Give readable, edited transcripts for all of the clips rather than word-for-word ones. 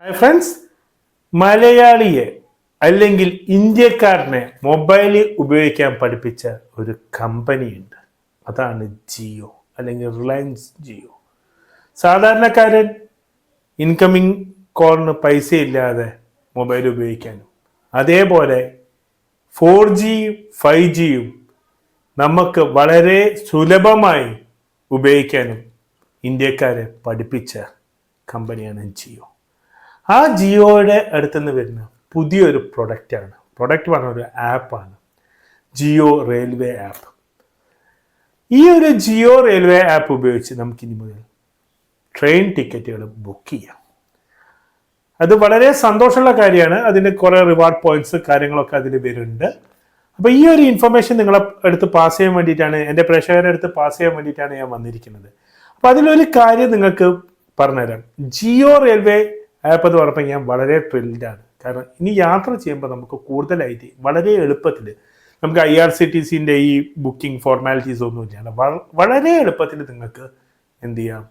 Hi friends, മലയാളിയെ അല്ലെങ്കിൽ ഇന്ത്യക്കാരനെ mobile ഉപയോഗിക്കാൻ പഠിപ്പിച്ച ഒരു കമ്പനിയുണ്ട്. അതാണ് ജിയോ അല്ലെങ്കിൽ റിലയൻസ് ജിയോ. സാധാരണക്കാരൻ ഇൻകമിങ് കോളിന് പൈസ ഇല്ലാതെ മൊബൈൽ ഉപയോഗിക്കാനും അതേപോലെ 4Gയും 5Gയും നമുക്ക് വളരെ സുലഭമായി ഉപയോഗിക്കാനും ഇന്ത്യക്കാരെ പഠിപ്പിച്ച കമ്പനിയാണ് ജിയോ. ആ ജിയോയുടെ അടുത്തുനിന്ന് വരുന്ന പുതിയൊരു പ്രൊഡക്റ്റാണ്. പ്രൊഡക്റ്റ് പറഞ്ഞ ഒരു ആപ്പാണ് ജിയോ റെയിൽവേ ആപ്പ്. ഈ ഒരു ജിയോ റെയിൽവേ ആപ്പ് ഉപയോഗിച്ച് നമുക്കിനി മുതൽ ട്രെയിൻ ടിക്കറ്റുകൾ ബുക്ക് ചെയ്യാം. അത് വളരെ സന്തോഷമുള്ള കാര്യമാണ്. അതിന് കുറേ റിവാർഡ് പോയിന്റ്സ് കാര്യങ്ങളൊക്കെ അതിൽ വരുന്നുണ്ട്. അപ്പോൾ ഈ ഒരു ഇൻഫർമേഷൻ നിങ്ങളെ അടുത്ത് പാസ് ചെയ്യാൻ വേണ്ടിയിട്ടാണ്, എൻ്റെ പ്രേക്ഷകരുടെ അടുത്ത് പാസ് ചെയ്യാൻ വേണ്ടിയിട്ടാണ് ഞാൻ വന്നിരിക്കുന്നത്. അപ്പോൾ അതിലൊരു കാര്യം നിങ്ങൾക്ക് പറഞ്ഞുതരാം. ജിയോ റെയിൽവേ ആപ്പ് എന്ന് പറഞ്ഞപ്പോൾ ഞാൻ വളരെ ത്രില്ഡാണ്. കാരണം ഇനി യാത്ര ചെയ്യുമ്പോൾ നമുക്ക് കൂടുതലായിട്ട് വളരെ എളുപ്പത്തിൽ നമുക്ക് IRCTCൻ്റെ ഈ ബുക്കിംഗ് ഫോർമാലിറ്റീസ് ഒന്നും ഇല്ലാണ്ട് വളരെ എളുപ്പത്തിൽ നിങ്ങൾക്ക് എന്ത് ചെയ്യാം,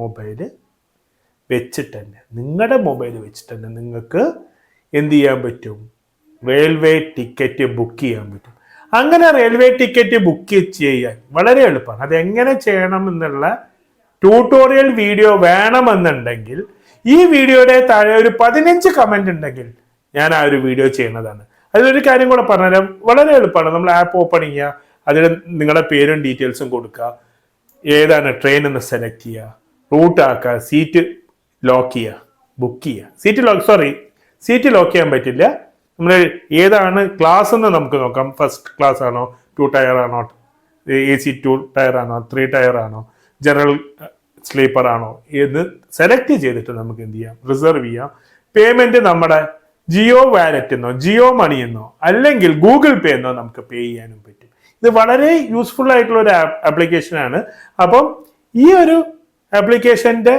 മൊബൈല് വെച്ചിട്ട് തന്നെ, നിങ്ങളുടെ മൊബൈൽ വെച്ചിട്ട് തന്നെ നിങ്ങൾക്ക് എന്ത് ചെയ്യാൻ പറ്റും, റെയിൽവേ ടിക്കറ്റ് ബുക്ക് ചെയ്യാൻ പറ്റും. അങ്ങനെ റെയിൽവേ ടിക്കറ്റ് ബുക്ക് ചെയ്യാൻ വളരെ എളുപ്പമാണ്. അതെങ്ങനെ ചെയ്യണം എന്നുള്ള ട്യൂട്ടോറിയൽ വീഡിയോ വേണമെന്നുണ്ടെങ്കിൽ ഈ വീഡിയോയുടെ താഴെ ഒരു 15 കമന്റ് ഉണ്ടെങ്കിൽ ഞാൻ ആ ഒരു വീഡിയോ ചെയ്യുന്നതാണ്. അതിലൊരു കാര്യം കൂടെ പറഞ്ഞുതരാം. വളരെ എളുപ്പമാണ്. നമ്മൾ ആപ്പ് ഓപ്പൺ ചെയ്യുക, അതിൽ നിങ്ങളുടെ പേരും ഡീറ്റെയിൽസും കൊടുക്കുക, ഏതാണ് ട്രെയിൻ എന്ന് സെലക്ട് ചെയ്യുക, റൂട്ട് ആക്കുക, സീറ്റ് ലോക്ക് ചെയ്യുക, ബുക്ക് ചെയ്യുക. സീറ്റ് ലോക്ക് ചെയ്യാൻ പറ്റില്ല. നമ്മൾ ഏതാണ് ക്ലാസ് എന്ന് നമുക്ക് നോക്കാം. ഫസ്റ്റ് ക്ലാസ് ആണോ, 2 ടയർ ആണോ, AC 2 ടയർ ആണോ, 3 ടയർ ആണോ, ജനറൽ സ്ലീപ്പർ ആണോ എന്ന് സെലക്ട് ചെയ്തിട്ട് നമുക്ക് എന്ത് ചെയ്യാം, റിസർവ് ചെയ്യാം. പേയ്മെന്റ് നമ്മുടെ ജിയോ വാലറ്റ് എന്നോ ജിയോ മണി എന്നോ അല്ലെങ്കിൽ ഗൂഗിൾ പേ എന്നോ നമുക്ക് പേ ചെയ്യാനും പറ്റും. ഇത് വളരെ യൂസ്ഫുൾ ആയിട്ടുള്ള ഒരു ആപ്ലിക്കേഷനാണ്. അപ്പം ഈ ഒരു ആപ്ലിക്കേഷന്റെ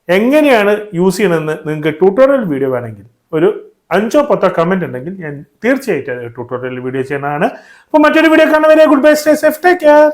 എങ്ങനെയാണ് യൂസ് ചെയ്യണമെന്ന് നിങ്ങൾക്ക് ട്യൂട്ടോറിയൽ വീഡിയോ വേണമെങ്കിൽ ഒരു 5 or 10 കമന്റ് ഉണ്ടെങ്കിൽ ഞാൻ തീർച്ചയായിട്ടും ട്യൂട്ടോറിയൽ വീഡിയോ ചെയ്യുന്നതാണ്. അപ്പോൾ മറ്റൊരു വീഡിയോ കാണുന്നവരെ good bye, stay safe, take care.